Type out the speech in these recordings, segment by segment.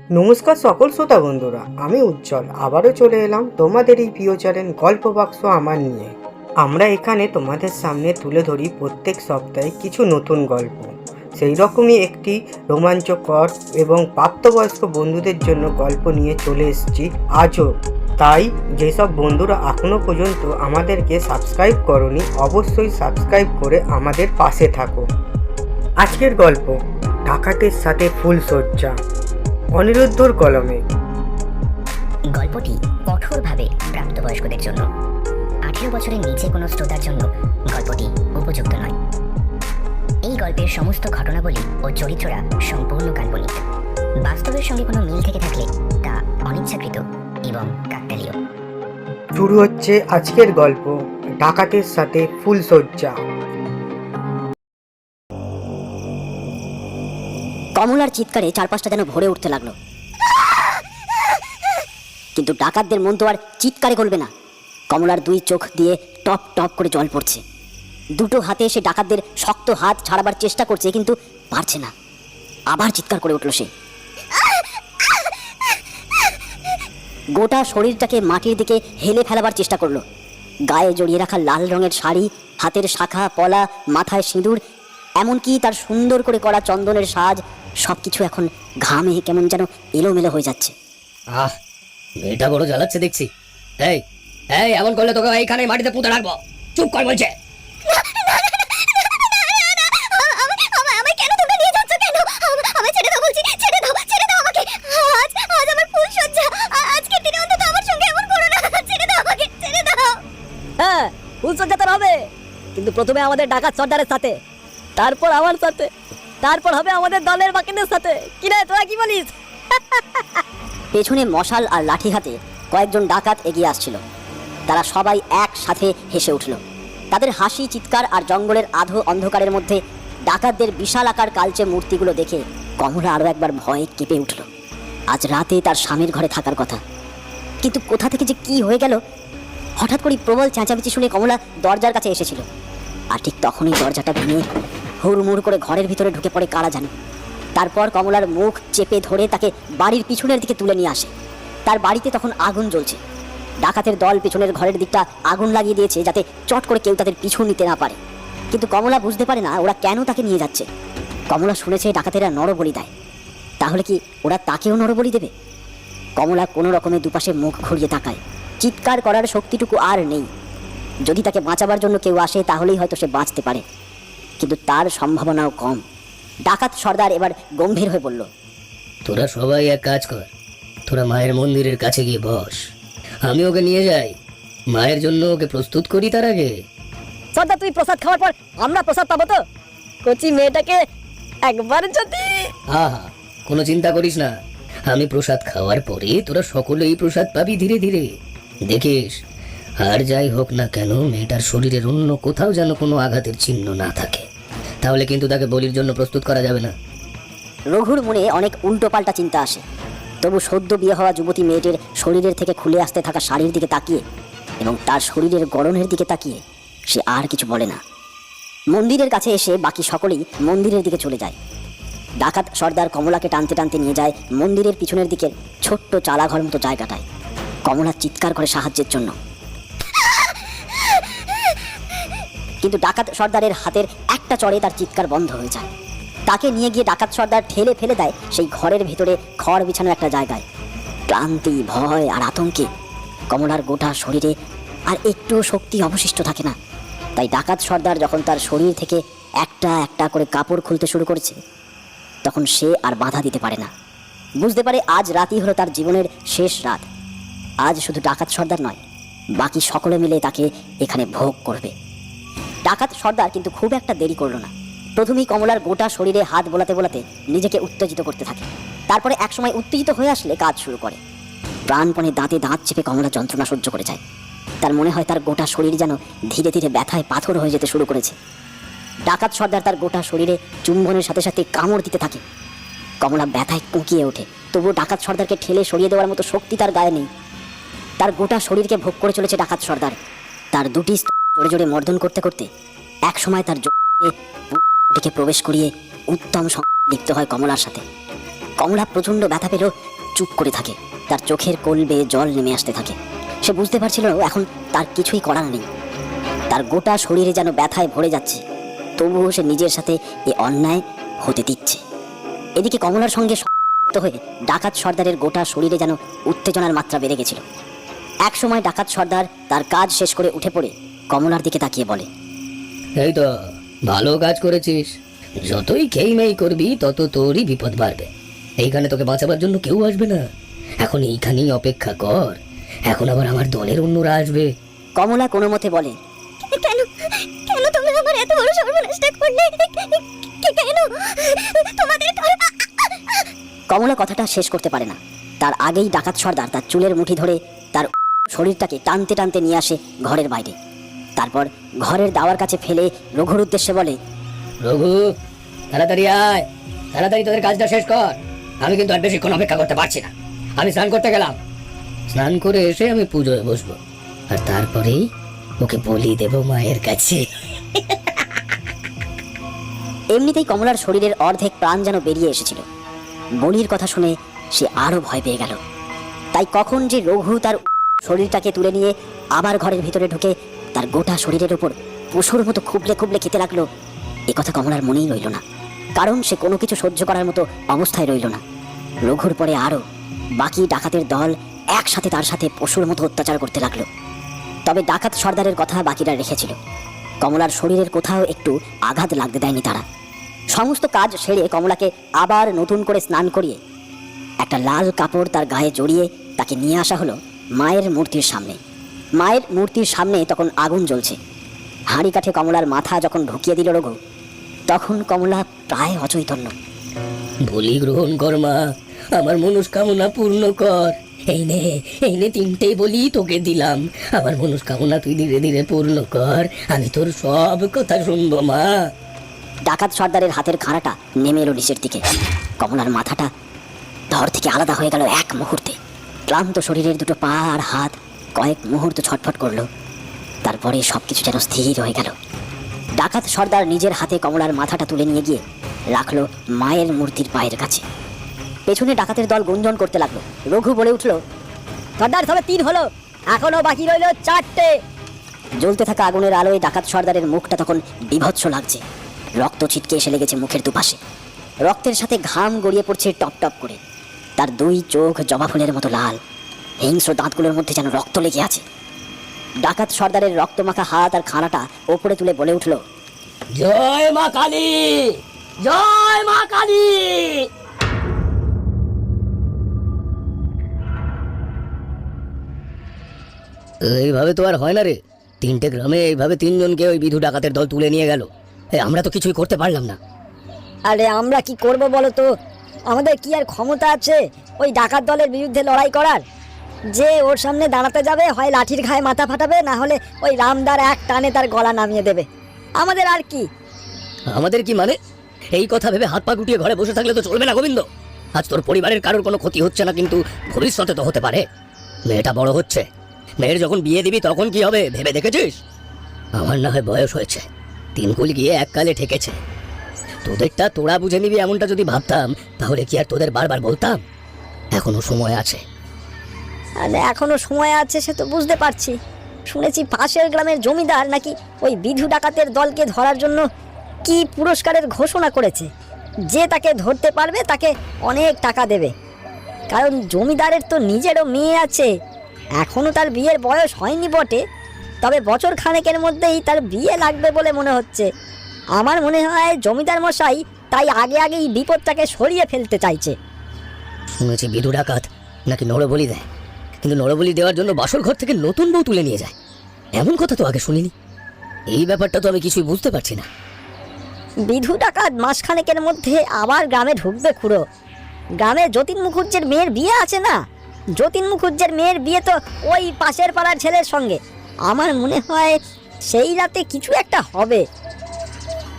নমস্কার সকল শ্রোতা বন্ধুরা, আমি উজ্জ্বল আবারও চলে এলাম তোমাদের এই প্রিয় চ্যানেল গল্প বাক্স আমার নিয়ে। আমরা এখানে তোমাদের সামনে তুলে ধরি প্রত্যেক সপ্তাহে কিছু নতুন গল্প। সেই রকমই একটি রোমাঞ্চকর এবং প্রাপ্তবয়স্ক বন্ধুদের জন্য গল্প নিয়ে চলে এসেছি আজও। তাই যেসব বন্ধুরা এখনও পর্যন্ত আমাদেরকে সাবস্ক্রাইব করনি, অবশ্যই সাবস্ক্রাইব করে আমাদের পাশে থাকো। আজকের গল্প ডাকাতের সাথে ফুলশয্যা, অনিরুদ্ধর কলমে। গল্পটি কঠোরভাবে প্রাপ্তবয়স্কদের জন্য। 18 বছরের নিচে কোনো শ্রোতার জন্য গল্পটি উপযুক্ত নয়। এই গল্পের সমস্ত ঘটনাবলী ও চরিত্ররা সম্পূর্ণ কাল্পনিক। বাস্তবের সঙ্গে কোনো মিল থেকে থাকলে তা অনিচ্ছাকৃত এবং কাকতালীয়। শুরু হচ্ছে আজকের গল্প ডাকাতের সাথে ফুলশয্যা। কমলার চিৎকারে চারপাশটা যেন ভরে উঠতে লাগলো, কিন্তু ডাকাতদের মন তো আর চিৎকারে গলবে না। কমলার দুই চোখ দিয়ে টপ টপ করে জল পড়ছে। দুটো হাতে সে ডাকাতদের শক্ত হাত ছাড়াবার চেষ্টা করছে, কিন্তু পারছে না। আবার চিৎকার করে উঠল সে। গোটা শরীরটাকে মাটির দিকে হেলে ফেলাবার চেষ্টা করলো। গায়ে জড়িয়ে রাখা লাল রঙের শাড়ি, হাতের শাখা পলা, মাথায় সিঁদুর, এমনকি তার সুন্দর করে করা চন্দনের সাজ, সবকিছু এখন ঘামে কেমন যেন এলোমেলো হয়ে যাচ্ছে। আহ, মেয়েটা বড় জ্বালাচ্ছে দেখছি। এই এই এমন করলে তোকে এইখানে মাটিতে পুঁতে রাখবো। চুপ কর বলছে। হ্যাঁ, ফুলশয্যা তো হবে, কিন্তু প্রথমে আমাদের ডাকাত সর্দারের সাথে, তারপর আমার সাথে, তারপর হবে আমাদের দলের বাকিদের সাথে। কি রে, তোরা কি বলিস? পেছনে মশাল আর লাঠি হাতে কয়েকজন ডাকাত এগিয়ে আসছিল। তারা সবাই একসাথে হেসে উঠল। তাদের হাসি, চিৎকার আর জঙ্গলের আধো অন্ধকারের মধ্যে ডাকাতদের বিশাল আকার কালচে মূর্তিগুলো দেখে কমলা আরো একবার ভয়ে কেঁপে উঠল। আজ রাতে তার স্বামীর ঘরে থাকার কথা, কিন্তু কোথা থেকে যে কি হয়ে গেল। হঠাৎ করে প্রবল চেঁচামেচি শুনে কমলা দরজার কাছে এসেছিল, আর ঠিক তখনই দরজাটা ভেঙে হুড়মুড় করে ঘরের ভিতরে ঢুকে পড়ে কারা জানে। তারপর কমলার মুখ চেপে ধরে তাকে বাড়ির পিছনের দিকে তুলে নিয়ে আসে। তার বাড়িতে তখন আগুন জ্বলছে। ডাকাতের দল পিছনের ঘরের দিকটা আগুন লাগিয়ে দিয়েছে, যাতে চট করে কেউ তাদের পিছু নিতে না পারে। কিন্তু কমলা বুঝতে পারে না ওরা কেন তাকে নিয়ে যাচ্ছে। কমলা শুনেছে ডাকাতেরা নরবলি দেয়, তাহলে কি ওরা তাকেও নরবলি দেবে? কমলা কোনো রকমে দুপাশে মুখ ঘুরিয়ে তাকায়। চিৎকার করার শক্তিটুকু আর নেই। যদি তাকে বাঁচাবার জন্য কেউ আসে তাহলেই হয়তো সে বাঁচতে পারে, কিন্তু তার সম্ভাবনাও কম। ডাকাত সর্দার এবার গম্ভীর হয়ে বলল, তোরা সবাই এক কাজ কর, তোরা মায়ের মন্দিরের কাছে গিয়ে বস। আমি ওকে নিয়ে যাই, মায়ের জন্য ওকে প্রস্তুত করি। তার আগে সর্দার, তুই প্রসাদ খাওয়ার পর আমরা প্রসাদ পাবো তো? কচি মেয়েটাকে একবার যদি... আহা, কোনো চিন্তা করিস না। আমি প্রসাদ খাওয়ার পরে তোরা সকলেই প্রসাদ পাবি ধীরে ধীরে। দেখিস, আর যাই হোক না কেন, মেয়েটার শরীরের অন্য কোথাও যেন কোনো আঘাতের চিহ্ন না থাকে, তাহলে কিন্তু তাকে বলির জন্য প্রস্তুত করা যাবে না। রঘুর মনে অনেক উল্টোপাল্টা চিন্তা আসে। তবু সদ্য বিয়ে হওয়া যুবতী মেয়েটির শরীরের থেকে খুলে আসতে থাকা শাড়ির দিকে তাকিয়ে এবং তার শরীরের গড়নের দিকে তাকিয়ে সে আর কিছু বলে না। মন্দিরের কাছে এসে বাকি সকলেই মন্দিরের দিকে চলে যায়। ডাকাত সর্দার কমলাকে টানতে টানতে নিয়ে যায় মন্দিরের পিছনের দিকের ছোট্ট চালাঘর মতো জায়গাটায়। কমলা চিৎকার করে সাহায্যের জন্য, কিন্তু ডাকাত সর্দারের হাতের একটা চড়ে তার চিৎকার বন্ধ হয়ে যায়। তাকে নিয়ে গিয়ে ডাকাত সর্দার ঠেলে ফেলে দেয় সেই ঘরের ভিতরে খড় বিছানো একটা জায়গায়। ক্লান্তি, ভয় আর আতঙ্কে কমলার গোটা শরীরে আর একটুও শক্তি অবশিষ্ট থাকে না। তাই ডাকাত সর্দার যখন তার শরীর থেকে একটা একটা করে কাপড় খুলতে শুরু করেছে, তখন সে আর বাধা দিতে পারে না। বুঝতে পারে আজ রাতই হলো তার জীবনের শেষ রাত। আজ শুধু ডাকাত সর্দার নয়, বাকি সকলে মিলে তাকে এখানে ভোগ করবে। ডাকাত সর্দার কিন্তু খুব একটা দেরি করল না। প্রথমেই কমলার গোটা শরীরে হাত বোলাতে বোলাতে নিজেকে উত্তেজিত করতে থাকে। তারপরে একসময় উত্তেজিত হয়ে আসলে কাজ শুরু করে। প্রাণপণে দাঁতে দাঁত চেপে কমলা যন্ত্রণা সহ্য করে যায়। তার মনে হয় তার গোটা শরীর যেন ধীরে ধীরে ব্যথায় পাথর হয়ে যেতে শুরু করেছে। ডাকাত সর্দার তার গোটা শরীরে চুম্বনের সাথে সাথে কামড় দিতে থাকে। কমলা ব্যথায় কুঁকিয়ে ওঠে, তবুও ডাকাত সর্দারকে ঠেলে সরিয়ে দেওয়ার মতো শক্তি তার গায়ে নেই। তার গোটা শরীরকে ভোগ করে চলেছে ডাকাত সর্দার। তার দুটি জোরে জোরে মর্দন করতে করতে এক সময় তার প্রবেশ করিয়ে উত্তম লিপ্ত হয় কমলার সাথে। কমলা প্রচন্ড ব্যথা পেল, চুপ করে থাকে। তার চোখের কোল বেয়ে জল নেমে আসতে থাকে। সে বুঝতে পারছিল এখন তার কিছুই করার নেই। তার গোটা শরীরে যেন ব্যথায় ভরে যাচ্ছে, তবুও সে নিজের সাথে এ অন্যায় হতে দিচ্ছে। এদিকে কমলার সঙ্গে শক্ত হয়ে ডাকাত সর্দারের গোটা শরীরে যেন উত্তেজনার মাত্রা বেড়ে গেছিল। এক সময় ডাকাত সর্দার তার কাজ শেষ করে উঠে পড়ে কমলার দিকে তাকিয়ে বলে, এই তো ভালো কাজ করেছিস। যতই খেইমেই করবি তত তোরই বিপদ বাড়বে। এইখানে তোকে বাঁচাবার জন্য কেউ আসবে না। এখন এইখানেই অপেক্ষা কর, এখন আবার আমার দলের অন্যরা আসবে। কমলা কোনো মতে বলে, কেন কেন তোমরা আমার এত বড় সর্বনাশটা করলে? কেন তোমাদের? কমলা কথাটা শেষ করতে পারে না। তার আগেই ডাকাত সর্দার তার চুলের মুঠি ধরে তার শরীরটাকে টানতে টানতে নিয়ে আসে ঘরের বাইরে। তারপর ঘরের দাওয়ার কাছে ফেলে রঘুর উদ্দেশ্যে বলে, রঘু, তাড়াতাড়ি আয়, তাড়াতাড়ি তোদের কাজটা শেষ কর। আমি কিন্তু আর বেশিক্ষণ অপেক্ষা করতে পারছি না। আমি স্নান করতে গেলাম, স্নান করে এসে আমি পুজোয় বসবো, আর তারপরেই ওকে বলি দেব মায়ের কাছে। এমনিতেই কমলার শরীরের অর্ধেক প্রাণ যেন বেরিয়ে এসেছিল। বলির কথা শুনে সে আরো ভয় পেয়ে গেল। তাই কখন যে রঘু তার শরীরটাকে তুলে নিয়ে আবার ঘরের ভিতরে ঢুকে তার গোটা শরীরের উপর পশুর মতো খুবলে খুবলে খেতে লাগলো, এ কথা কমলার মনেই রইল না। কারণ সে কোনো কিছু সহ্য করার মতো অবস্থায় রইল না। রঘুর পরে আরো বাকি ডাকাতের দল একসাথে তার সাথে পশুর মতো অত্যাচার করতে লাগলো। তবে ডাকাত সর্দারের কথা বাকিরা রেখেছিল। কমলার শরীরের কোথাও একটু আঘাত লাগতে দেয়নি তারা। সমস্ত কাজ সেরে কমলাকে আবার নতুন করে স্নান করিয়ে একটা লাল কাপড় তার গায়ে জড়িয়ে তাকে নিয়ে আসা হলো মায়ের মূর্তির সামনে। মায়ের মূর্তির সামনে তখন আগুন জ্বলছে। হাঁড়ি কাঠে কমলার মাথা যখন ঢুকিয়ে দিল রঘু, তখন কমলা প্রায় অচৈতন্য। বলি গ্রহণ কর মা, আমার মনস্কামনা পূর্ণ কর। এই নে, এই নে, তিনটেই বলি তোকে দিলাম। আমার মনস্কামনা তুই ধীরে ধীরে পূর্ণ কর, আমি তোর সব কথা শুনবো মা। ডাকাত সর্দারের হাতের খাড়াটা নেমে এলো নিচের দিকে। কমলার মাথাটা ধর থেকে আলাদা হয়ে গেল এক মুহূর্তে। ক্লান্ত শরীরের দুটো পা আর হাত কয়েক মুহূর্ত ছটফট করলো, তারপরে সবকিছু যেন স্থির হয়ে গেল। ডাকাত সর্দার নিজের হাতে কমলার মাথাটা তুলে নিয়ে গিয়ে রাখলো মায়ের মূর্তির পায়ের কাছে। পেছনে ডাকাতের দল গুঞ্জন করতে লাগলো। রঘু বলে উঠল, সর্দার সবে 3 হলো, এখনো বাকি রইল 4টে। জ্বলতে থাকা আগুনের আলোয় ডাকাত সর্দারের মুখটা তখন বিভৎস লাগছে। রক্ত ছিটকে এসে লেগেছে মুখের দুপাশে। রক্তের সাথে ঘাম গড়িয়ে পড়ছে টপ টপ করে। তার 2 চোখ জবা ফুলের মতো লাল, হিংস্র দাঁতগুলোর মধ্যে যেন রক্ত লেগে আছে। ডাকাত সর্দারের রক্তমাখা হাত আর খানাটা ওপরে তুলে বলে উঠল, জয় মা কালী, জয় মা কালী। এইভাবে তো আর হয় না রে। 3টে গ্রামে এইভাবে 3 জনকে ওই বিধু ডাকাতের দল তুলে নিয়ে গেল। আমরা তো কিছুই করতে পারলাম না। আরে আমরা কি করব বলো তো? আমাদের কি আর ক্ষমতা আছে ওই ডাকাত দলের বিরুদ্ধে লড়াই করার? যে ওর সামনে দাঁড়াতে যাবে হয় লাঠির ঘায়ে মাথা ফাটাবে, না হলে ওই রামদার এক টানে তার গলা নামিয়ে দেবে। আমাদের আর কি? আমাদের কি মানে? এই কথা ভেবে হাত পা গুটিয়ে ঘরে বসে থাকলে তো চলবে না গোবিন্দ। আজ তোর পরিবারের কারোর কোনো ক্ষতি হচ্ছে না, কিন্তু ভবিষ্যতে তো হতে পারে। মেয়েটা বড় হচ্ছে, মেয়ের যখন বিয়ে দিবি তখন কি হবে ভেবে দেখেছিস? আমার না হয় বয়স হয়েছে, 3 কুল গিয়ে এককালে ঠেকেছে। তোদেরটা তোরা বুঝে নিবি এমনটা যদি ভাবতাম, তাহলে কি আর তোদের বারবার বলতাম? এখনো সময় আছে। আরে এখনো সময় আছে সে তো বুঝতে পারছি। শুনেছি পাশের গ্রামের জমিদার নাকি ওই বিধু ডাকাতের দলকে ধরার জন্য কি পুরস্কারের ঘোষণা করেছে। যে তাকে ধরতে পারবে তাকে অনেক টাকা দেবে। কারণ জমিদারের তো নিজেরও মেয়ে আছে, এখনো তার বিয়ের বয়স হয়নি বটে, তবে বছর খানেকের মধ্যেই তার বিয়ে লাগবে বলে মনে হচ্ছে। আমার মনে হয় জমিদার মশাই তাই আগে আগেই বিপদটাকে সরিয়ে ফেলতে চাইছে। শুনেছি বিধু ডাকাত নাকি নরবলি দেয়, কিন্তু নরবলি দেওয়ার জন্য বাসর ঘর থেকে নতুন বউ তুলে নিয়ে যায়। এমন কথা তো আগে শুনিনি। এই ব্যাপারটা তো আমি কিছুই বুঝতে পারছি না। বিধু ডাকাত মাসখানেকের মধ্যে আবার গ্রামে ঢুকবে খুড়ো। গ্রামে যতীন মুখুজ্জের মেয়ের বিয়ে আছে না? যতীন মুখুজ্জের মেয়ের বিয়ে তো ওই পাশের পাড়ার ছেলের সঙ্গে। আমার মনে হয় সেই রাতে কিছু একটা হবে।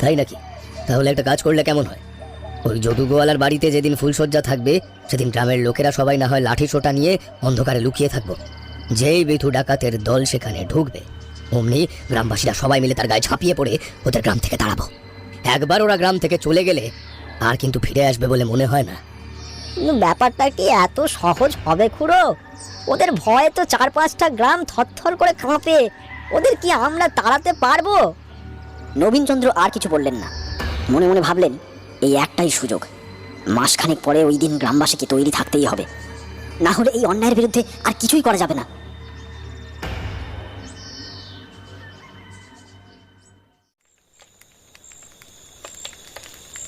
তাই নাকি? তাহলে একটা কাজ করলে কেমন হয়? ওই যদুগোয়ালার বাড়িতে যেদিন ফুলসজ্জা থাকবে সেদিন গ্রামের লোকেরা সবাই না হয় লাঠি সোটা নিয়ে অন্ধকারে লুকিয়ে থাকবো। যেই বিধু ডাকাতের দল সেখানে ঢুকবে অমনি গ্রামবাসীরা সবাই মিলে তার গায়ে ঝাঁপিয়ে পড়ে ওদের গ্রাম থেকে তাড়াবো। একবার ওরা গ্রাম থেকে চলে গেলে আর কিন্তু ফিরে আসবে বলে মনে হয় না। কিন্তু ব্যাপারটা কি এত সহজ হবে খুড়ো? ওদের ভয়ে তো 4-5টা গ্রাম থরথর করে কাঁপে। ওদের কি আমরা তাড়াতে পারবো? নবীনচন্দ্র আর কিছু বললেন না। মনে মনে ভাবলেন, এই একটাই সুযোগ, মাসখানেক পরে ওই দিন গ্রামবাসীকে তৈরি থাকতেই হবে, না হলে এই অন্যায়ের বিরুদ্ধে আর কিছুই করা যাবে না।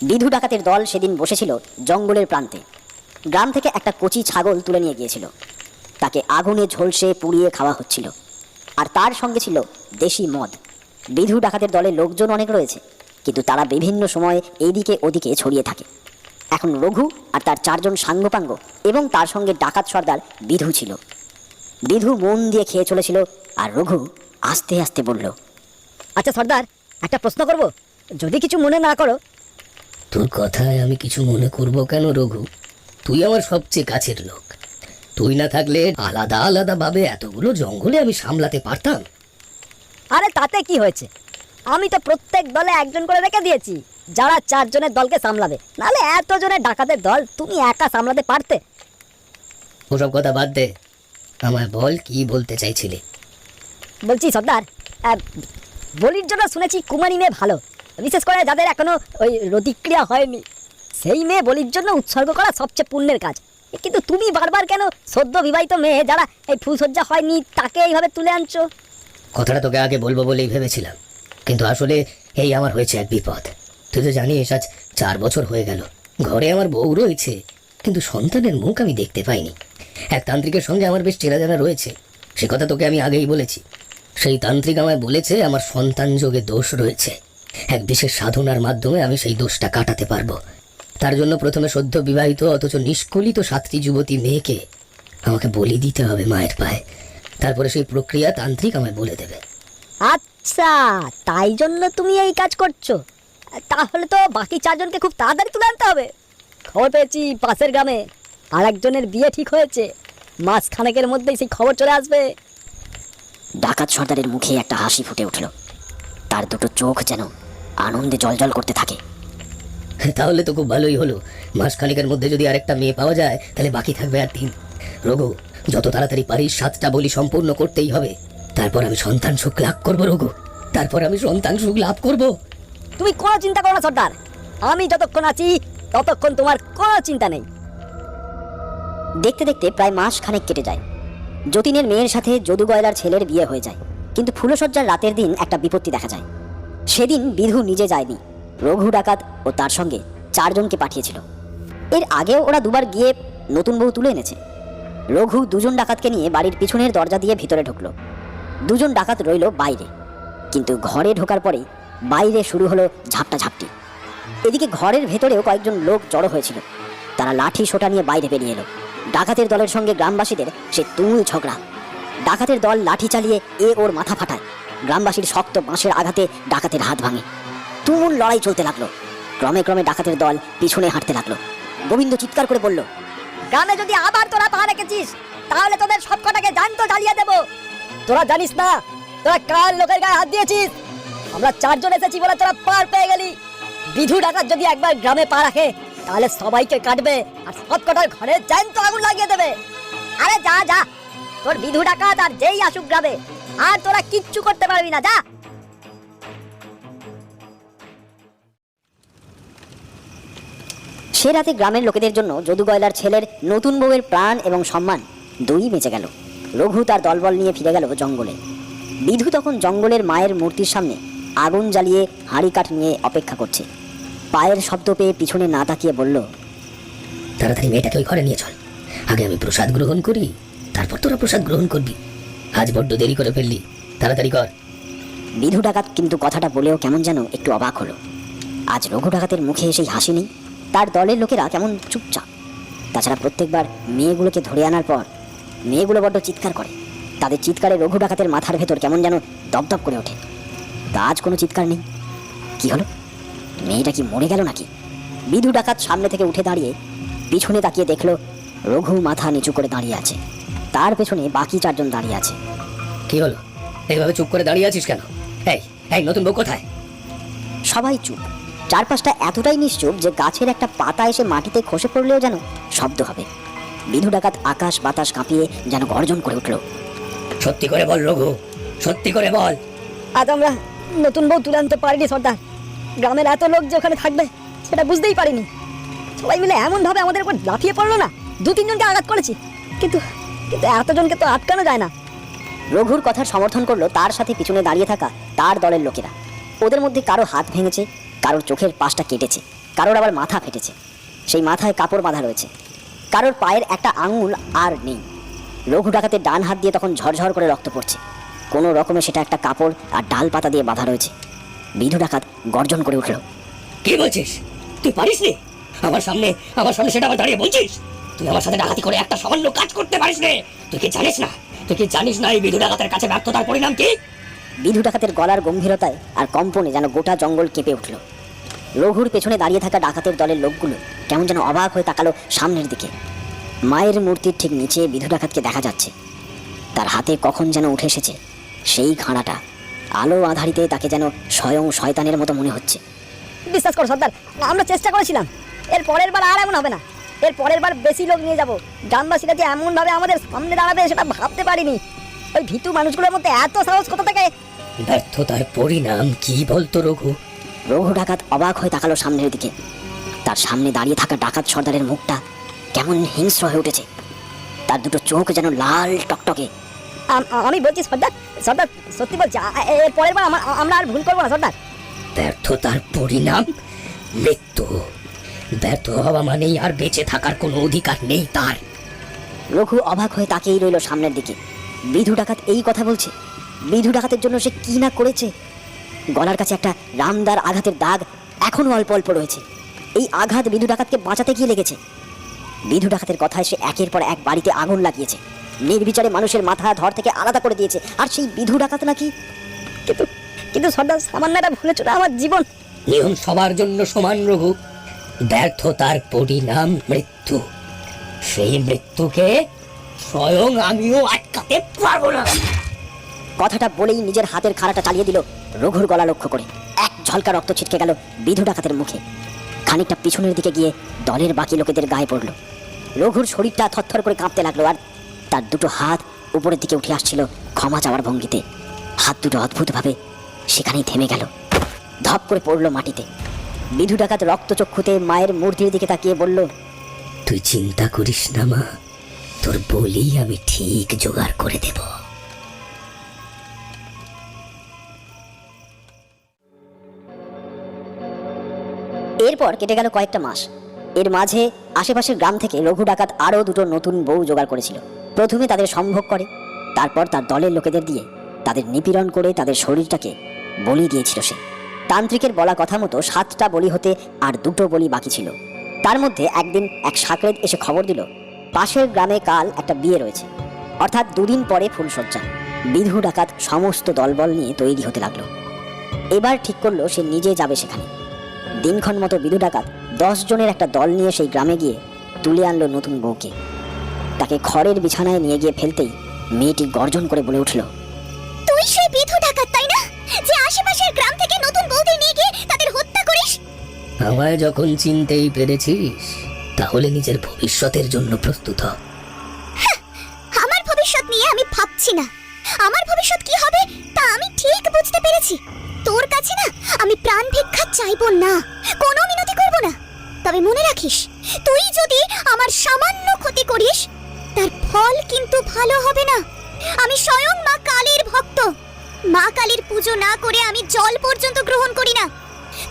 বিধু ডাকাতের দল সেদিন বসেছিল জঙ্গলের প্রান্তে। গ্রাম থেকে একটা কচি ছাগল তুলে নিয়ে গিয়েছিল, তাকে আগুনে ঝলসে পুড়িয়ে খাওয়া হচ্ছিল, আর তার সঙ্গে ছিল দেশি মদ। বিধু ডাকাতের দলে লোকজন অনেক রয়েছে, কিন্তু তারা বিভিন্ন সময়ে এইদিকে ওদিকে ছড়িয়ে থাকে। এখন রঘু আর তার 4 জন সাঙ্গপাঙ্গ এবং তার সঙ্গে ডাকাত সর্দার বিধু ছিল। বিধু মন দিয়ে খেয়ে চলেছিল, আর রঘু আস্তে আস্তে বলল, আচ্ছা সর্দার, একটা প্রশ্ন করব, যদি কিছু মনে না করো। তোর কথায় আমি কিছু মনে করব কেন রঘু? তুই আমার সবচেয়ে কাছের লোক। তুই না থাকলে আলাদা আলাদা ভাবে এতগুলো জঙ্গলে আমি সামলাতে পারতাম? আরে তাতে কি হয়েছে? আমি তো প্রত্যেক দলে একজন করে রেখে দিয়েছি, যারা 4 জনের দলকে সামলাবে। নাহলে এত জনের ডাকাতের দল তুমি একা সামলাতে পারতে? ওসব কথা বাদ দে, আমায় বল কি বলতে চাইছিলি। বলছি সর্দার, বলির জন্য শুনেছি কুমারী মেয়ে ভালো, বিশেষ করে যাদের এখনো ওই রতিক্রিয়া হয়নি, সেই মেয়ে বলির জন্য উৎসর্গ করা সবচেয়ে পুণ্যের কাজ। কিন্তু তুমি বারবার কেন সদ্য বিবাহিত মেয়ে যারা এই ফুলসজ্জা হয়নি তাকে এইভাবে তুলে আনছো? কথাটা তোকে আগে বলবো বলেই ভেবেছিলাম, কিন্তু আসলে এই আমার হয়েছে এক বিপদ। তুই তো জানিস আজ 4 বছর হয়ে গেল ঘরে আমার বউ রয়েছে, কিন্তু সন্তানের মুখ আমি দেখতে পাইনি। এক তান্ত্রিকের সঙ্গে আমার বেশ চেনা জানা রয়েছে, সে কথা তোকে আমি আগেই বলেছি। সেই তান্ত্রিক আমায় বলেছে আমার সন্তান যোগে দোষ রয়েছে, এক বিশেষ সাধনার মাধ্যমে আমি সেই দোষটা কাটাতে পারবো। তার জন্য প্রথমে সদ্য বিবাহিত অথচ নিষ্কলিত 7টি যুবতী মেয়েকে আমাকে বলি দিতে হবে মায়ের পায়ে, তারপরে সেই প্রক্রিয়া তান্ত্রিক আমায় বলে দেবে। আচ্ছা, তাই জন্য তুমি এই কাজ করছো? তাহলে তো বাকি 4 জনকে খুব তাড়াতাড়ি তুলে আনতে হবে। খবর পেয়েছি পাশের গ্রামে আর একজনের বিয়ে ঠিক হয়েছে, মাসখানেকের মধ্যেই সেই খবর চলে আসবে। ডাকাত সর্দারের মুখে একটা হাসি ফুটে উঠল, তার দুটো চোখ যেন আনন্দে জলজল করতে থাকে। তাহলে তো খুব ভালোই হলো, মাসখানেকের মধ্যে যদি আরেকটা মেয়ে পাওয়া যায় তাহলে বাকি থাকবে আর 3। রঘু, যত তাড়াতাড়ি পারিস 7টা বলি সম্পূর্ণ করতেই হবে, তারপর আমি সন্তান সুখ লাভ করবো। রঘু, তারপর আমি সন্তান সুখ লাভ করবো। তুমি কোনো চিন্তা করো না সর্দার, আমি যতক্ষণ আছি ততক্ষণ তোমার কোনো চিন্তা নেই। দেখতে দেখতে প্রায় মাস খানেক কেটে যায়। যতীনের মেয়ের সাথে যদু গয়লার ছেলের বিয়ে হয়ে যায়, কিন্তু ফুলসজ্জার রাতের দিন একটা বিপত্তি দেখা যায়। সেদিন বিধু নিজে যায়নি, রঘু ডাকাত ও তার সঙ্গে 4 জনকে পাঠিয়েছিল। এর আগেও ওরা 2বার গিয়ে নতুন বউ তুলে এনেছে। রঘু 2 জন ডাকাতকে নিয়ে বাড়ির পিছনের দরজা দিয়ে ভিতরে ঢুকলো। 2 জন ডাকাত রইল বাইরে, কিন্তু ঘরে ঢোকার পরেই বাইরে শুরু হলো ঝাপটাঝাপটি। এদিকে ঘরের ভেতরেও কয়েকজন লোক জড়ো হয়েছিল, তারা লাঠি সোটা নিয়ে বাইরে বেরিয়ে এলো। ডাকাতের দলের সঙ্গে গ্রামবাসীদের সে তুমুল ঝগড়া। ডাকাতের দল লাঠি চালিয়ে ওর মাথা ফাটায়, গ্রামবাসীর শক্ত বাঁশের আঘাতে ডাকাতের হাত ভাঙে। তুমুল লড়াই চলতে লাগলো। ক্রমে ক্রমে ডাকাতের দল পিছনে হাঁটতে লাগলো। গোবিন্দ চিৎকার করে বলল, গ্রামে যদি আবার তোরা পা রেখেছিস তাহলে তোদের সবকটাকে জ্যান্ত জ্বালিয়ে দেবো। তোরা জানিস না তোরা কার লোকের গায়ে হাত দিয়েছিস? আমরা 4 জন এসেছি বলে তোরা পার পেয়ে গেলি। বিধু ডাকাত যদি একবার গ্রামে পা রাখে তাহলে সবাইকে কাটবে আর সবকটার ঘরে জ্যান্ত আগুন লাগিয়ে দেবে। আরে যা যা, তোর বিধু ডাকাত আর যেই আসুক গ্রামে আর তোরা কিচ্ছু করতে পারবি না, যা। সে রাতে গ্রামের লোকেদের জন্য যদু গয়লার ছেলের নতুন বউয়ের প্রাণ এবং সম্মান 2ই বেঁচে গেল। রঘু তার দলবল নিয়ে ফিরে গেল জঙ্গলে। বিধু তখন জঙ্গলের মায়ের মূর্তির সামনে আগুন জ্বালিয়ে হাঁড়ি কাঠ নিয়ে অপেক্ষা করছে। পায়ের শব্দ পেয়ে পিছনে না তাকিয়ে বলল, তাড়াতাড়ি মেয়েটাকে ওই ঘরে নিয়ে চল, আগে আমি প্রসাদ গ্রহণ করি, তারপর তোরা প্রসাদ গ্রহণ করবি। আজ বড্ড দেরি করে ফেললি, তাড়াতাড়ি কর। বিধু ডাকাত কিন্তু কথাটা বলেও কেমন যেন একটু অবাক হলো। আজ রঘু ডাকাতের মুখে সেই হাসি নেই, তার দলের লোকেরা কেমন চুপচাপ। তাছাড়া প্রত্যেকবার মেয়েগুলোকে ধরে আনার পর মেয়েগুলো বড্ড চিৎকার করে, তাদের চিৎকারে রঘু ডাকাতের মাথার ভেতর কেমন যেন দপদপ করে ওঠে। তা আজ কোনো চিৎকার নেই, কি হলো? মেয়েটা কি মরে গেল নাকি? বিধু ডাকাত সামনে থেকে উঠে দাঁড়িয়ে পিছনে তাকিয়ে দেখলো রঘু মাথা নিচু করে দাঁড়িয়ে আছে, তার পেছনে বাকি 4 জন দাঁড়িয়ে আছে। কি হলো, এইভাবে চুপ করে দাঁড়িয়ে আছিস কেন? এই এই নতুন বউ কোথায়? সবাই চুপ, চারপাশটা এতটাই নিশ্চুপ যে গাছের একটা পাতা এসে মাটিতে খসে পড়লেও যেন শব্দ হবে। বিধু ডাকাত আকাশ বাতাস কাঁপিয়ে যেন গর্জন করে উঠল। সত্যি করে বল রঘু, সত্যি করে বল। আজ আমরা নতুন বউ তুলে আনতে পারিনি সর্দার। গ্রামের এত লোক যে ওখানে থাকবে সেটা বুঝতেই পারিনি। সবাই মিলে এমন ভাবে আমাদের উপর লাফিয়ে পড়লো না, 2-3 জনকে আঘাত করেছি, কিন্তু কিন্তু এতজনকে তো আটকানো যায় না। রঘুর কথার সমর্থন করলো তার সাথে পিছনে দাঁড়িয়ে থাকা তার দলের লোকেরা। ওদের মধ্যে কারো হাত ভেঙেছে, কারোর চোখের পাশটা কেটেছে, কারোর আবার মাথা ফেটেছে, সেই মাথায় কাপড় বাঁধা রয়েছে, কারোর পায়ের একটা আঙুল আর নেই। রঘু ডাকাতের ডান হাত দিয়ে তখন ঝরঝর করে রক্ত পড়ছে, কোনো রকমে সেটা একটা কাপড় আর ডাল পাতা দিয়ে বাঁধা রয়েছে। বিধু ডাকাত গর্জন করে উঠল। কি বলছিস? তুই পারিস নি? আমার সামনে সেটা আবার দাঁড়িয়ে বলছিস? তুই আমার সাথে ডাকাতি করে একটা সামান্য কাজ করতে পারিস নে? তুই কি জানিস না এই বিধু ডাকাতের কাছে ব্যর্থতার পরিণাম কি? বিধু ডাকাতের গলার গম্ভীরতায় আর কম্পনে যেন গোটা জঙ্গল কেঁপে উঠল। রঘুর পেছনে দাঁড়িয়ে থাকা ডাকাতের দলের লোকগুলো কেমন যেন অবাক হয়ে তাকালো সামনের দিকে। মায়ের মূর্তির ঠিক নিচে বিধু ডাকাতকে দেখা যাচ্ছে। তার হাতে কখন যেন উঠে এসেছে সেই খাঁড়াটা, আলো আধারিতে তাকে যেন স্বয়ং শয়তানের মতো মনে হচ্ছে। বিশ্বাস করো সর্দার, আমরা চেষ্টা করেছিলাম, এর পরের বার আর এমন হবে না। এর পরের বার বেশি লোক নিয়ে যাব। গ্রামবাসীরা যে এমন ভাবে আমাদের সামনে দাঁড়াবে সেটা ভাবতে পারিনি। ওই ভীতু মানুষগুলোর মধ্যে এত সাহস কোথা থেকে? ব্যর্থতার পরিণাম কি বলতো রঘু? রঘু ডাকাত অবাক হয়ে তাকালো সামনের দিকে। তার সামনে দাঁড়িয়ে থাকা ডাকাত সর্দারের মুখটা কেমন হিংস্র হয়ে উঠেছে। তার দুটো চোখ যেন লাল টকটকে। আমি বলছি সর্দার, সত্যি বলছি, এর পরের বার আমরা আর ভুল করবো না সর্দার। ব্যর্থতার পরিণাম মৃত্যু। ব্যর্থ হওয়া মানেই আর বেঁচে থাকার কোনো অধিকার নেই তার। রঘু অবাক হয়ে তাকিয়েই রইল সামনের দিকে। বিধু ডাকাত এই কথা বলছে। বিধু ডাকাতের জন্য সে কি না করেছে। গলার কাছে একটা রামদার আঘাতের দাগ এখনো অল্প অল্প রয়েছে। এই আঘাত বিধু ডাকাতকে বাঁচাতে গিয়ে লেগেছে। বিধু ডাকাতের কথায় সে একের পর এক বাড়িতে আগুন লাগিয়েছে, নির্বিচারে মানুষের মাথা ধর থেকে আলাদা করে দিয়েছে। আর সেই বিধু ডাকাত নাকি? কিন্তু সর্দার, সামান্য একটা ভুলে চলে আমার জীবন। নিয়ম সবার জন্য সমান রঘু। ব্যর্থতার পরিণাম মৃত্যু। সেই মৃত্যুকে স্বয়ং আমিও আটকাতে পারবো না। কথাটা বলেই নিজের হাতের খাড়াটা চালিয়ে দিল রঘুর গলা লক্ষ্য করে। এক ঝলকা রক্ত ছিটকে গেল বিধু ডাকাতের মুখে। খানিকটা পিছনের দিকে গিয়ে দলের বাকি লোকেদের গায়ে পড়ল। রঘুর শরীরটা থরথর করে কাঁপতে লাগলো, আর তার দুটো হাত উপরের দিকে উঠে আসছিল ক্ষমা চাওয়ার ভঙ্গিতে। হাত দুটো অদ্ভুতভাবে সেখানেই থেমে গেল, ধপ করে পড়ল মাটিতে। বিধু ডাকাত রক্তচক্ষুতে মায়ের মূর্তির দিকে তাকিয়ে বলল, তুই চিন্তা করিস না মা, তোর বলি আমি ঠিক জোগাড় করে দেব। এরপর কেটে গেল কয়েকটা মাস। এর মাঝে আশেপাশের গ্রাম থেকে রঘু ডাকাত আরও দুটো নতুন বউ জোগাড় করেছিল। প্রথমে তাদের সম্ভোগ করে, তারপর তার দলের লোকেদের দিয়ে তাদের নিপীড়ন করে তাদের শরীরটাকে বলি দিয়েছিল সে। তান্ত্রিকের বলা কথা মতো 7টা বলি হতে আর 2টো বলি বাকি ছিল। তার মধ্যে একদিন এক সাকরেদ এসে খবর দিল পাশের গ্রামে কাল একটা বিয়ে রয়েছে, অর্থাৎ 2 দিন পরে ফুলসজ্জা। বিধু ডাকাত সমস্ত দলবল নিয়ে তৈরি হতে লাগলো। এবার ঠিক করলো সে নিজে যাবে সেখানে। দিনক্ষণ মতো বিধু ডাকাত 10 জনের একটা দল নিয়ে সেই গ্রামে গিয়ে তুলে আনলো নতুন বউকে। তাকে খড়ের বিছানায় নিয়ে গিয়ে ফেলতেই মেয়েটি গর্জন করে বলে উঠল, তুই সেই বিধু ডাকাত তাই না, যে আশেপাশের গ্রাম থেকে নতুন বউদের নিয়ে গিয়ে তাদের হত্যা করিস? আমায় যখন চিনতেই পেরেছিস, তাহলে নিজের ভবিষ্যতের জন্য প্রস্তুত হ। আমার ভবিষ্যৎ নিয়ে আমি ভাবছি না। আমার ভবিষ্যৎ কি হবে তা আমি ঠিক বুঝতে পেরেছি। তোর কাছে না আমি প্রাণ ভিক্ষা চাইবো না, কোনো মিনতি করব না। তবে মনে রাখিস, তুই যদি আমার সামান্য ক্ষতি করিস, তার ফল কিন্তু ভালো হবে না। আমি স্বয়ং মা কালীর ভক্ত। মা কালীর পুজো না করে আমি জল পর্যন্ত গ্রহণ করি না।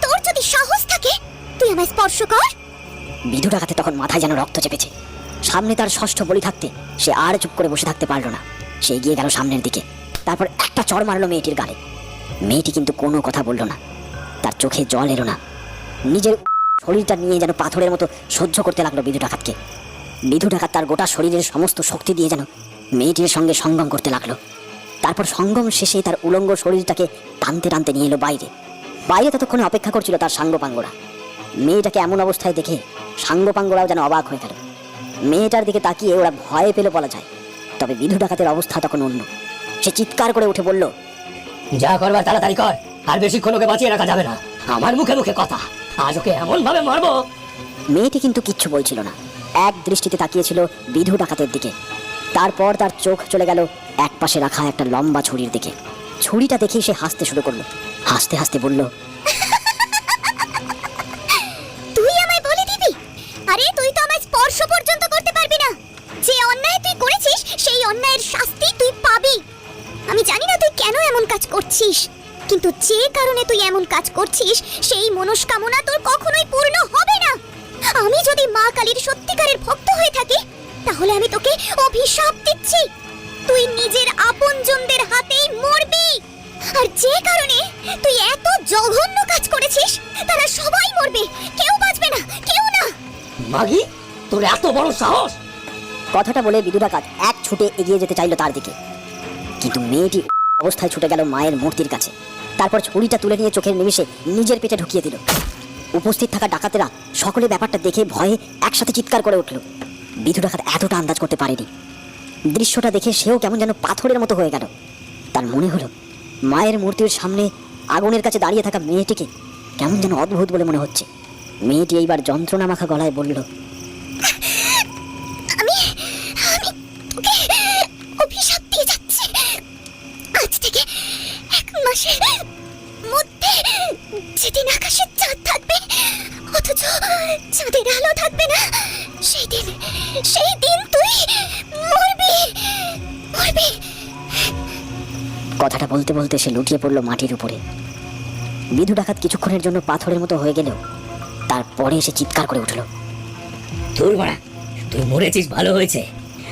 তোর যদি সাহস থাকে তুই আমায় স্পর্শ কর। বিধু ডাকাতে তখন মাথায় যেন রক্ত চেপেছে। সামনে তার 6ষ্ঠ বলি থাকতে সে আর চুপ করে বসে থাকতে পারল না। সে এগিয়ে গেল সামনের দিকে, তারপর একটা চড় মারলো মেয়েটির গালে। মেয়েটি কিন্তু কোনো কথা বলল না, তার চোখে জল এলো না। নিজের শরীরটা নিয়ে যেন পাথরের মতো সহ্য করতে লাগলো বিধু ডাকাতকে। বিধু ডাকাত তার গোটা শরীরের সমস্ত শক্তি দিয়ে যেন মেয়েটির সঙ্গে সঙ্গম করতে লাগলো। তারপর সঙ্গম শেষে তার উলঙ্গ শরীরটাকে টানতে টানতে নিয়ে এলো বাইরে। ততক্ষণে অপেক্ষা করছিল তার সাঙ্গপাঙ্গরা। মেয়েটাকে এমন অবস্থায় দেখে সাঙ্গপাঙ্গরাও যেন অবাক হয়ে গেল। মেয়েটার দিকে তাকিয়ে ওরা ভয় পেল বলা যায়। তবে বিধু ডাকাতের অবস্থা তখন অন্য। সে চিৎকার করে উঠে বলল, যা করবার তাড়াতাড়ি কর, আর বেশিক্ষণ ওকে বাঁচিয়ে রাখা যাবে না। আমার মুখে মুখে কথা, আজ ওকে এমন ভাবে মারবো। মেয়েটি কিন্তু কিচ্ছু বলছিল না, এক দৃষ্টিতে তাকিয়েছিল বিধু ডাকাতের দিকে। তারপর তার চোখ চলে গেল এক পাশে রাখা একটা লম্বা ছুরির দিকে। ছুরিটা দেখেই সে হাসতে শুরু করলো। হাসতে হাসতে বলল, তুই আমায় বলে দিবি? আরে তুই তো আমায় স্পর্শ পর্যন্ত করতে পারবি না। যে অন্যায় তুই করেছিস সেই অন্যায়ের শাস্তি তুই পাবি। আমি জানি না তুই কেন এমন কাজ করছিস, কিন্তু যে কারণে তুই এমন কাজ করছিস সেই মনস্কামনা তোর কখনোই পূর্ণ হবে না। আমি যদি মা কালীর সত্যিকারের ভক্ত হয়ে থাকি তাহলে আমি তোকে অভিশাপ দিচ্ছি, তুই নিজের আপনজনদের হাতেই মরবি। আর যে কারণে তুই এত জঘন্য কাজ করেছিস তারা সবাই মরবে, কেউ বাঁচবে না, কেউ না। মাগি, তোর এত বড় সাহস! কথাটা বলে বিধু ডাকাত এক ছুটে এগিয়ে যেতে চাইল তার দিকে, কিন্তু মেয়েটি অবস্থায় ছুটে গেল মায়ের মূর্তির কাছে। তারপর ছুরিটা তুলে নিয়ে চোখের নিমিষে নিজের পেটে ঢুকিয়ে দিল। উপস্থিত থাকা ডাকাতেরা সকলে ব্যাপারটা দেখে ভয়ে একসাথে চিৎকার করে উঠল। বিধু ডাকাত এতটা আন্দাজ করতে পারেনি। দৃশ্যটা দেখে সেও কেমন যেন পাথরের মতো হয়ে গেল। তার মনে হলো মায়ের মূর্তির সামনে আগুনের কাছে দাঁড়িয়ে থাকা মেয়েটিকে কেমন যেন অদ্ভুত বলে মনে হচ্ছে। মেয়েটি এইবার যন্ত্রণা মাখা গলায় বলল, আমি তোকে অভিশাপ দিয়ে যাচ্ছি। আজ থেকে 1 মাসের মধ্যে যেদিন আকাশে চাঁদ থাকবে অথচ চাঁদের আলো থাকবে না, সেই দিন তুই মরবি। কথাটা বলতে বলতে সে লুটিয়ে পড়ল মাটির উপরে। বিধু ডাকাত কিছুক্ষণের জন্য পাথরের মতো হয়ে গেলেও তারপরে সে চিৎকার করে উঠল, তোর মারা, তুই মরেছিস ভালো হয়েছে।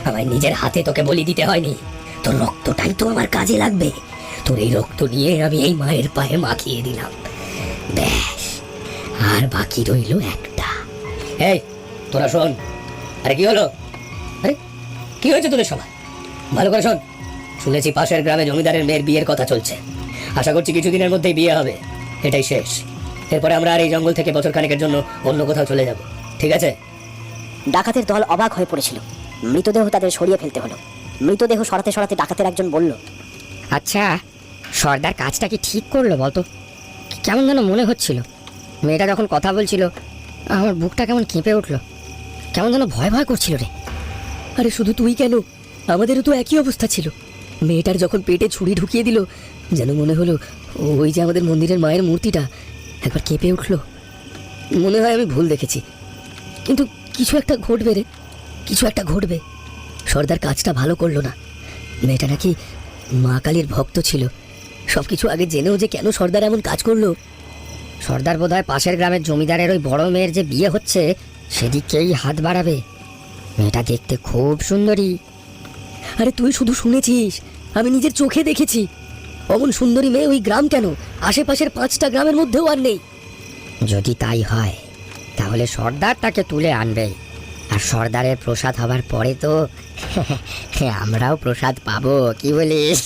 আমায় নিজের হাতে তোকে বলি দিতে হয়নি। তোর রক্তটাই তো আমার কাজে লাগবে। তোর এই রক্ত নিয়ে আমি এই মায়ের পায়ে মাখিয়ে দিলাম। ব্যাস, আর বাকি রইল একটা। এই তোরা শোন। আরে কি হলো? আরে কি হয়েছে তোদের সবাই? ভালো করে শোন। শুনেছি পাশের গ্রামে জমিদারের মেয়ের বিয়ের কথা চলছে। আশা করছি কিছুদিনের মধ্যেই বিয়ে হবে। এটাই শেষ। এরপরে আমরা আর এই জঙ্গল থেকে বছর খানেকের জন্য অন্য কোথাও চলে যাব, ঠিক আছে? ডাকাতের দল অবাক হয়ে পড়েছিল। মৃতদেহ তাদের সরিয়ে ফেলতে হলো। মৃতদেহ সরাতে সরাতে ডাকাতের একজন বলল, আচ্ছা, সর্দার কাজটা কি ঠিক করলো বলতো? কেমন যেন মনে হচ্ছিল। মেয়েটা যখন কথা বলছিল আমার বুকটা কেমন কেঁপে উঠলো, কেমন যেন ভয় ভয় করছিল রে। আরে শুধু তুই কেন, আমাদেরও তো একই অবস্থা ছিল। মেয়েটার যখন পেটে ছুরি ঢুকিয়ে দিল যেন মনে হলো ওই যে আমাদের মন্দিরের মায়ের মূর্তিটা একবার কেঁপে উঠলো। মনে হয় আমি ভুল দেখেছি, কিন্তু কিছু একটা ঘটবে রে, কিছু একটা ঘটবে। সর্দার কাজটা ভালো করলো না। মেয়েটা নাকি মা কালীর ভক্ত ছিল। সব কিছু আগে জেনেও যে কেন সর্দার এমন কাজ করলো। সর্দার বোধহয় পাশের গ্রামের জমিদারের ওই বড় মেয়ের যে বিয়ে হচ্ছে সেদিকেই হাত বাড়াবে। মেয়েটা দেখতে খুব সুন্দরী। আরে তুই শুধু শুনেছিস, আমি নিজের চোখে দেখেছি। অমন সুন্দরী মেয়ে ওই গ্রাম কেন, আশেপাশের 5টা গ্রামের মধ্যেও আর নেই। যদি তাই হয় তাহলে সর্দার তাকে তুলে আনবে, আর সর্দারের প্রসাদ হবার পরে তো আমরাও প্রসাদ পাবো, কি বলিস?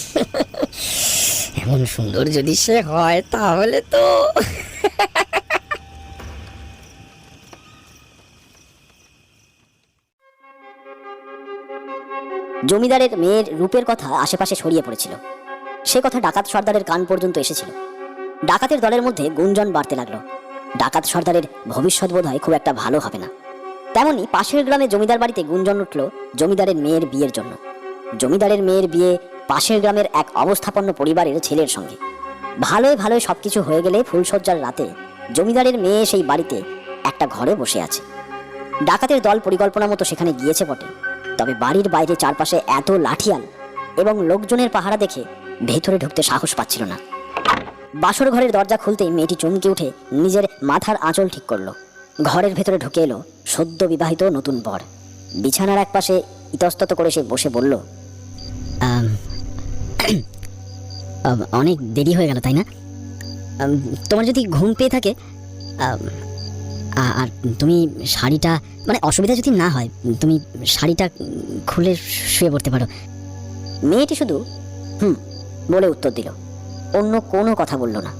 এমন সুন্দর যদি সে হয় তাহলে তো জমিদারের মেয়ের রূপের কথা আশেপাশে ছড়িয়ে পড়েছিল। সে কথা ডাকাত সর্দারের কান পর্যন্ত এসেছিল। ডাকাতের দলের মধ্যে গুঞ্জন বাড়তে লাগলো। ডাকাত সর্দারের ভবিষ্যৎ বোধহয় খুব একটা ভালো হবে না। তেমনি পাশের গ্রামে জমিদার বাড়িতে গুঞ্জন উঠল জমিদারের মেয়ের বিয়ের জন্য। জমিদারের মেয়ের বিয়ে পাশের গ্রামের এক অবস্থাপন্ন পরিবারের ছেলের সঙ্গে। ভালোই ভালোই সবকিছু হয়ে গেলে ফুলসজ্জার রাতে জমিদারের মেয়ে সেই বাড়িতে একটা ঘরে বসে আছে। ডাকাতের দল পরিকল্পনা মতো সেখানে গিয়েছে বটে, তবে বাড়ির বাইরে চারপাশে এত লাঠিয়াল এবং লোকজনের পাহারা দেখে ভেতরে ঢুকতে সাহস পাচ্ছিল না। বাসর ঘরের দরজা খুলতেই মেয়েটি চমকে উঠে নিজের মাথার আঁচল ঠিক করলো। ঘরের ভেতরে ঢুকে এলো সদ্য বিবাহিত নতুন বর। বিছানার এক পাশে ইতস্তত করে সে বসে বলল, অনেক দেরি হয়ে গেল তাই না? তোমার যদি ঘুম পেয়ে থাকে আর তুমি শাড়িটা, মানে অসুবিধা যদি না হয়, তুমি শাড়িটা খুলে শুয়ে পড়তে পারো। মেয়েটি শুধু বলে উত্তর দিল, অন্য কোনো কথা বলল না।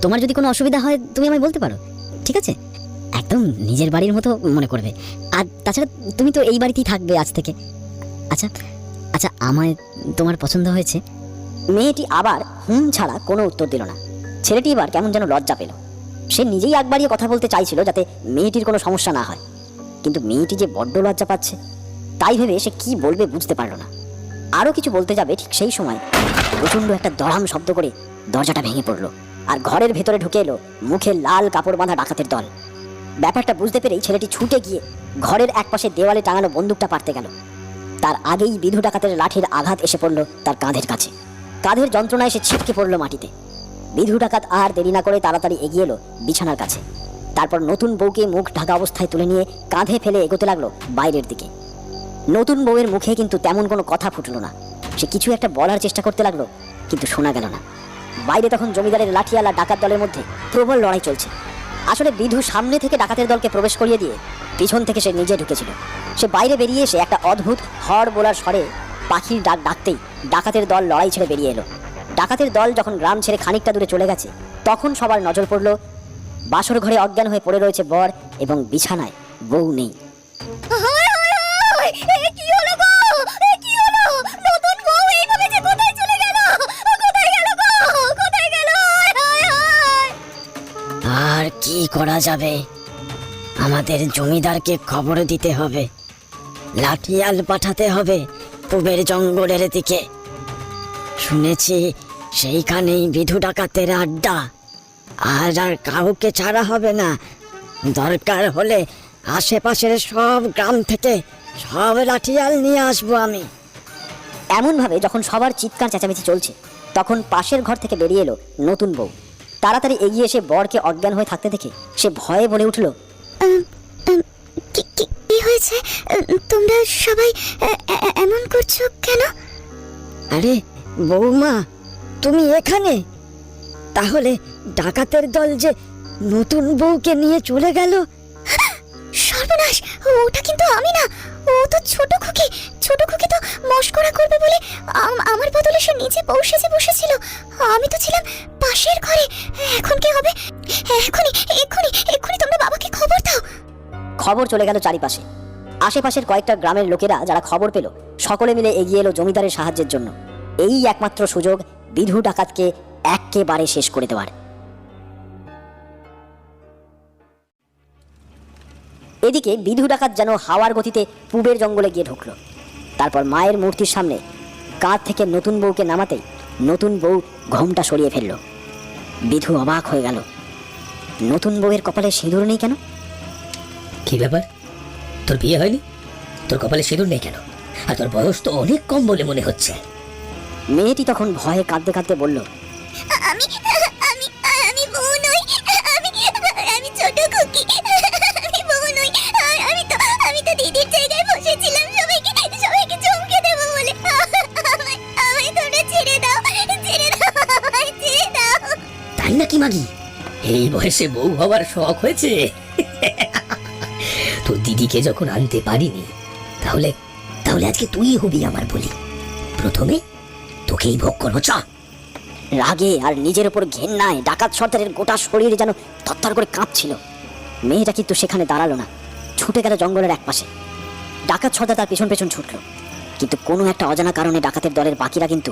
তোমার যদি কোনো অসুবিধা হয় তুমি আমায় বলতে পারো, ঠিক আছে? একদম নিজের বাড়ির মতো মনে করবে। আর তাছাড়া তুমি তো এই বাড়িতেই থাকবে আজ থেকে। আচ্ছা আচ্ছা, আমায় তোমার পছন্দ হয়েছে। মেয়েটি আবার ছাড়া কোনো উত্তর দিল না। ছেলেটি এবার কেমন যেন লজ্জা পেল। সে নিজেই আগ বাড়িয়ে কথা বলতে চাইছিল যাতে মেয়েটির কোনো সমস্যা না হয়, কিন্তু মেয়েটি যে বড্ড লজ্জা পাচ্ছে তাই ভেবে সে কি বলবে বুঝতে পারল না। আরও কিছু বলতে যাবে ঠিক সেই সময় প্রচণ্ড একটা দড়াম শব্দ করে দরজাটা ভেঙে পড়লো, আর ঘরের ভেতরে ঢুকে এলো মুখে লাল কাপড় বাঁধা ডাকাতের দল। ব্যাপারটা বুঝতে পেরেই ছেলেটি ছুটে গিয়ে ঘরের একপাশে দেওয়ালে টাঙানো বন্দুকটা পারতে গেল। তার আগেই বিধু ডাকাতের লাঠির আঘাত এসে পড়ল তার কাঁধের কাছে। কাঁধের যন্ত্রণায় সে ছিটকে পড়ল মাটিতে। বিধু ডাকাত আর দেরি না করে তাড়াতাড়ি এগিয়ে এলো বিছানার কাছে। তারপর নতুন বউকে মুখ ঢাকা অবস্থায় তুলে নিয়ে কাঁধে ফেলে এগোতে লাগলো বাইরের দিকে। নতুন বউয়ের মুখে কিন্তু তেমন কোনো কথা ফুটলো না। সে কিছু একটা বলার চেষ্টা করতে লাগলো, কিন্তু শোনা গেল না। বাইরে তখন জমিদারের লাঠিয়ালা ডাকাত দলের মধ্যে প্রবল লড়াই চলছে। আসলে বিধু সামনে থেকে ডাকাতের দলকে প্রবেশ করিয়ে দিয়ে পিছন থেকে সে নিজে ঢুকেছিল। সে বাইরে বেরিয়ে এসে একটা অদ্ভুত হড় বোলার স্বরে পাখির ডাক ডাকতেই ডাকাতের দল লড়াই ছেড়ে বেরিয়ে এলো। ডাকাতের দল যখন গ্রাম ছেড়ে খানিকটা দূরে চলে গেছে তখন সবার নজর পড়ল বাসর ঘরে অজ্ঞান হয়ে পড়ে রয়েছে বর এবং বিছানায় বউ নেই। কি হলো গো? কি হলো? নতুন বউ এইভাবে যে কোথায় চলে গেল? কোথায় গেল গো? কোথায় গেল? আর কি করা যাবে, আমাদের জমিদারকে খবর দিতে হবে। লাঠিয়াল পাঠাতে হবে পূবের জঙ্গলের দিকে। শুনেছি সেইখানেই বিধু ডাকাতের আড্ডা। আর আর কাউকে ছাড়া হবে না। দরকার হলে আশেপাশের সব গ্রাম থেকে সব লাঠিয়াল নিয়ে আসবো আমি। এমনভাবে যখন সবার চিৎকার চেঁচামেচি চলছে তখন পাশের ঘর থেকে বেরিয়ে এলো নতুন বউ। তাড়াতাড়ি এগিয়ে এসে বরকে অজ্ঞান হয়ে থাকতে দেখে সে ভয়ে বলে উঠল, কি হয়েছে? তোমরা সবাই এমন করছো কেন? আরে বৌমা, তুমি এখানে? তাহলে ডাকাতের দল যে নতুন বউকে নিয়ে চলে গেল। সর্বনাশ, ওটা কিন্তু আমি না, ও তো ছোট খুকি। ছোট খুকি তো মস্করা করবে বলে আমার বদলে সে নিচে বউ সেজে বসেছিল। আমি তো ছিলাম পাশের ঘরে। এখন কি হবে? এক্ষুনি এক্ষুনি এক্ষুনি তোমরা বাবাকে খবর দাও। খবর চলে গেল চারিপাশে। আশেপাশের কয়েকটা গ্রামের লোকেরা যারা খবর পেল সকলে মিলে এগিয়ে এলো জমিদারের সাহায্যের জন্য। এই একমাত্র সুযোগ বিধু ডাকাতকে একেবারে শেষ করে দেওয়ার। এদিকে বিধু ডাকাত যেন হাওয়ার গতিতে পূবের জঙ্গলে গিয়ে ঢুকলো। তারপর মায়ের মূর্তির সামনে কাঁধ থেকে নতুন বউকে নামাতেই নতুন বউ ঘোমটা সরিয়ে ফেলল। বিধু অবাক হয়ে গেল, নতুন বউয়ের কপালে সিঁদুর নেই কেন? কি ব্যাপার, তোর বিয়ে হয়নি? তোর কপালে সিঁদুর নেই কেন? আর তোর বয়স তো অনেক কম বলে মনে হচ্ছে। মেয়েটি তখন ভয়ে কাঁদতে কাঁদতে বলল, আমি আমি আমি বউ নই। আমি ছোট খুকি। আমি বউ নই। আমি তো দিদির জায়গায় বসেছিলাম সবাইকে চমকে দেবো বলে। আমায় তোমরা ছেড়ে দাও, ছেড়ে দাও, আমায় ছেড়ে দাও। তাই নাকি মাগি? এই বয়সে বউ হওয়ার শখ হয়েছে? তোর দিদিকে যখন আনতে পারিনি তাহলে তাহলে আজকে তুই হবি আমার বলি। প্রথমে তোকেই ভোগ করবো। চ। রাগে আর নিজের উপর ঘেন্নায় ডাকাত সর্দারের গোটা শরীরে যেন থরথর করে কাঁপছিল। মেয়েটা কিন্তু সেখানে দাঁড়ালো না, ছুটে গেল জঙ্গলের একপাশে। ডাকাত সর্দার তার পেছন পেছন ছুটল, কিন্তু কোনো একটা অজানা কারণে ডাকাতের দলের বাকিরা কিন্তু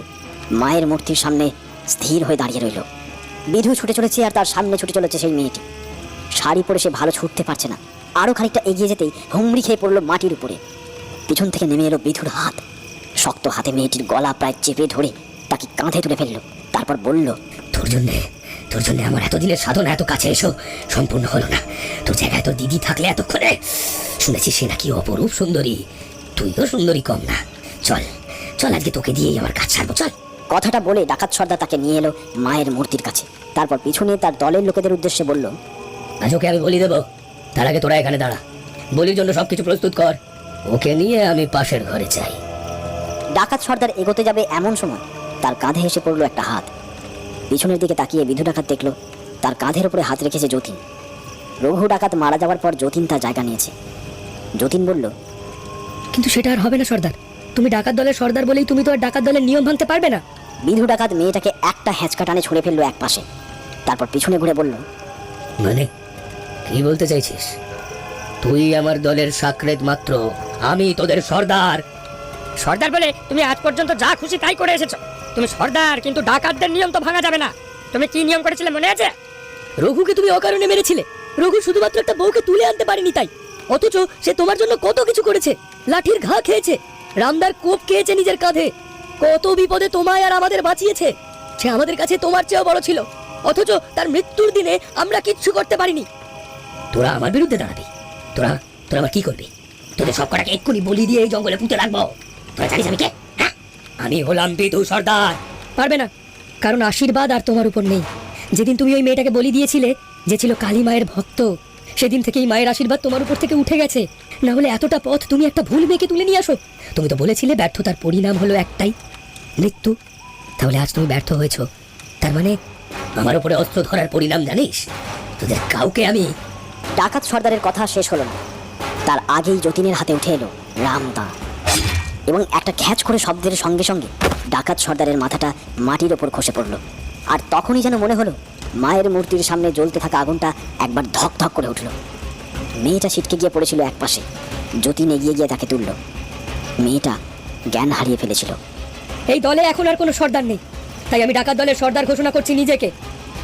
মায়ের মূর্তির সামনে স্থির হয়ে দাঁড়িয়ে রইল। বিধু ছুটে চলেছে আর তার সামনে ছুটে চলেছে সেই মেয়েটি। শাড়ি পরে সে ভালো ছুটতে পারছে না। আরও খানিকটা এগিয়ে যেতেই হুমড়ি খেয়ে পড়লো মাটির উপরে। পিছন থেকে নেমে এলো বিধুর হাত। শক্ত হাতে মেয়েটির গলা প্রায় চেপে ধরে তাকে কাঁধে তুলে ফেললো। তারপর বলল, তোর জন্য আমার এতদিনের সাধনা এত কাছে এসো সম্পূর্ণ হলো না। তোর জায়গায় তোর দিদি থাকলে এতক্ষণে। শুনেছি সে নাকি অপরূপ সুন্দরী, তুইও সুন্দরী কম না। চল চল, আজকে তোকে দিয়েই আমার কাজ ছাড়বো। চল। কথাটা বলে ডাকাত সর্দার তাকে নিয়ে এলো মায়ের মূর্তির কাছে। তারপর পিছনে তার দলের লোকেদের উদ্দেশ্যে বলল, আজ ওকে আমি বলি দেবো, তার আগে তোরা এখানে দাঁড়া। বলির জন্য সবকিছু প্রস্তুত কর। ওকে নিয়ে আমি পাশের ঘরে চাই। ডাকাত সর্দার এগোতে যাবে এমন সময় তার কাঁধে এসে পড়লো একটা হাত। পিছনের দিকে তাকিয়ে বিধু ডাকাত দেখলো তার কাঁধের উপরে হাত রেখেছে যতীন। রঘু ডাকাত মারা যাওয়ার পর যতীন তার জায়গা নিয়েছে। যতীন বলল, কিন্তু সেটা আর হবে না সর্দার। তুমি ডাকাত দলের সর্দার বলেই তুমি তো আর ডাকাত দলের নিয়ম ভাঙতে পারবে না। বিধু ডাকাত মেয়েটাকে একটা হ্যাঁচকা টানে ছুঁড়ে ফেললো এক পাশে। তারপর পিছনে ঘুরে বলল, মানে কি বলতে চাইছিস? তুই আমার দলের সাকরেদ মাত্র, আমি তোদের সর্দার। সর্দার বলে তুমি আজ পর্যন্ত যা খুশি তাই করে এসেছো। তুমি সর্দার, কিন্তু ডাকাতদের নিয়ম তো ভাঙা যাবে না। তুমি কি নিয়ম করেছিলে মনে আছে? রঘুকে তুমি অকারণে মেরেছিলে। রঘু শুধুমাত্র একটা বউকে তুলে আনতে পারেনি তাই, অথচ সে তোমার জন্য কত কিছু করেছে। লাঠির ঘা খেয়েছে, রামদার কোপ খেয়েছে নিজের কাঁধে, কত বিপদে তোমায় আর আমাদের বাঁচিয়েছে। সে আমাদের কাছে তোমার চেয়েও বড় ছিল, অথচ তার মৃত্যুর দিনে আমরা কিচ্ছু করতে পারিনি। তোরা আমার বিরুদ্ধে দাঁড়াবি? তোরা তোরা আমার কি করবি? তোদের সব কটাকে এক্ষুনি বলি দিয়ে এই জঙ্গলে পুঁতে রাখবো। তোরা জানিস আমি কে? হ্যাঁ, আমি হলাম বিধু সর্দার। পারবে না, কারণ আশীর্বাদ আর তোমার উপর নেই। যেদিন তুমি ওই মেয়েটাকে বলি দিয়েছিলে, যে ছিল কালী মায়ের ভক্ত, সেদিন থেকেই মায়ের আশীর্বাদ তোমার উপর থেকে উঠে গেছে। না হলে এতটা পথ তুমি একটা ভুল মেয়েকে তুলে নিয়ে আসো। তুমি তো বলেছিলে ব্যর্থতার পরিণাম হলো একটাই, মৃত্যু। তাহলে আজ তুমি ব্যর্থ হয়েছো, তার মানে আমার উপরে অস্ত্র ধরার পরিণাম জানিস? তোদের কাউকে আমি... ডাকাত সর্দারের কথা শেষ হলো না, তার আগেই যতীনের হাতে উঠে এলো রামদা, এবং একটা খ্যাচ করে শব্দের সঙ্গে সঙ্গে ডাকাত সর্দারের মাথাটা মাটির ওপর খসে পড়ল। আর তখনই যেন মনে হলো মায়ের মূর্তির সামনে জ্বলতে থাকা আগুনটা একবার ধক ধক করে উঠল। মেয়েটা ছিটকে গিয়ে পড়েছিল একপাশে, যতীন এগিয়ে গিয়ে তাকে তুলল। মেয়েটা জ্ঞান হারিয়ে ফেলেছিল। এই দলে এখন আর কোনো সর্দার নেই, তাই আমি ডাকাত দলের সর্দার ঘোষণা করছি নিজেকে।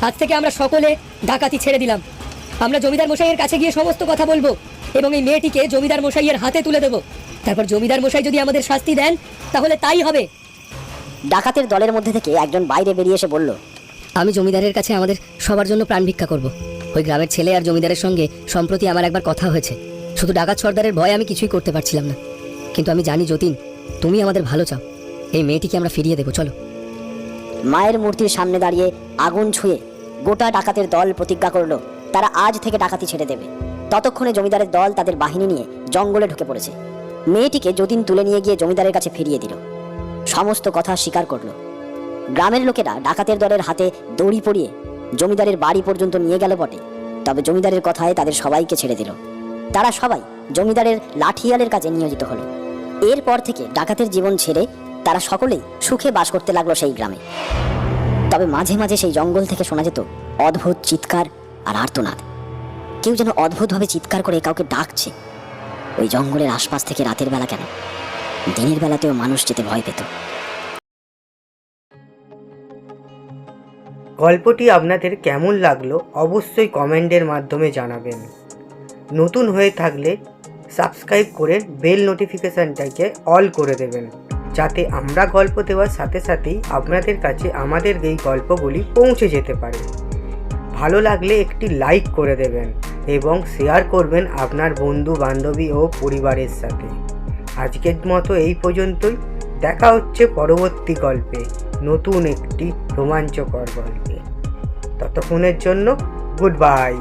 আজ থেকে আমরা সকলে ডাকাতি ছেড়ে দিলাম। আমরা জমিদার মশাইয়ের কাছে গিয়ে সমস্ত কথা বলবো এবং এই মেয়েটিকে জমিদার মশাইয়ের হাতে তুলে দেব। তারপর জমিদার মশাই যদি আমাদের শাস্তি দেন তাহলে তাই হবে। ডাকাতের দলের মধ্যে থেকে একজন বাইরে বেরিয়ে এসে বলল, আমি জমিদারের কাছে আমাদের সবার জন্য প্রাণ ভিক্ষা করব। ওই গ্রামের ছেলে আর জমিদারের সঙ্গে সম্প্রতি আমার একবার কথা হয়েছে। শুধু ডাকাত সর্দারের ভয়ে আমি কিছুই করতে পারছিলাম না, কিন্তু আমি জানি যতীন, তুমি আমাদের ভালো চাও। এই মেয়েটিকে আমরা ফিরিয়ে দেবো, চলো। মায়ের মূর্তির সামনে দাঁড়িয়ে আগুন ছুঁয়ে গোটা ডাকাতের দল প্রতিজ্ঞা করলো তারা আজ থেকে ডাকাতি ছেড়ে দেবে। ততক্ষণে জমিদারের দল তাদের বাহিনী নিয়ে জঙ্গলে ঢুকে পড়েছে। মেয়েটিকে যতীন তুলে নিয়ে গিয়ে জমিদারের কাছে ফিরিয়ে দিল, সমস্ত কথা স্বীকার করলো। গ্রামের লোকেরা ডাকাতের দলের হাতে দড়ি পরিয়ে জমিদারের বাড়ি পর্যন্ত নিয়ে গেল বটে, তবে জমিদারের কথায় তাদের সবাইকে ছেড়ে দিল। তারা সবাই জমিদারের লাঠিয়ালের কাজে নিয়োজিত হলো। এরপর থেকে ডাকাতের জীবন ছেড়ে তারা সকলেই সুখে বাস করতে লাগলো সেই গ্রামে। তবে মাঝে মাঝে সেই জঙ্গল থেকে শোনা যেত অদ্ভুত চিৎকার আর আর্তনাদ। কেউ যেন অদ্ভুতভাবে চিৎকার করে কাউকে ডাকছে। ওই জঙ্গলের আশপাশ থেকে রাতের বেলা কেন, দিনের বেলাতেও মানুষ যেতে ভয় পেত। গল্পটি আপনাদের কেমন লাগলো অবশ্যই কমেন্টের মাধ্যমে জানাবেন। নতুন হয়ে থাকলে সাবস্ক্রাইব করে বেল নোটিফিকেশানটাকে অল করে দেবেন, যাতে আমরা গল্প দেওয়ার সাথে সাথেই আপনাদের কাছে আমাদের এই গল্পগুলি পৌঁছে যেতে পারে। ভালো লাগলে একটি লাইক করে দেবেন এবং শেয়ার করবেন আপনার বন্ধু বান্ধবী ও পরিবারের সাথে। আজকের মতো এই পর্যন্তই। দেখা হচ্ছে পরবর্তী গল্পে, নতুন একটি রোমাঞ্চকর গল্পে। ততক্ষণের জন্য গুড বাই।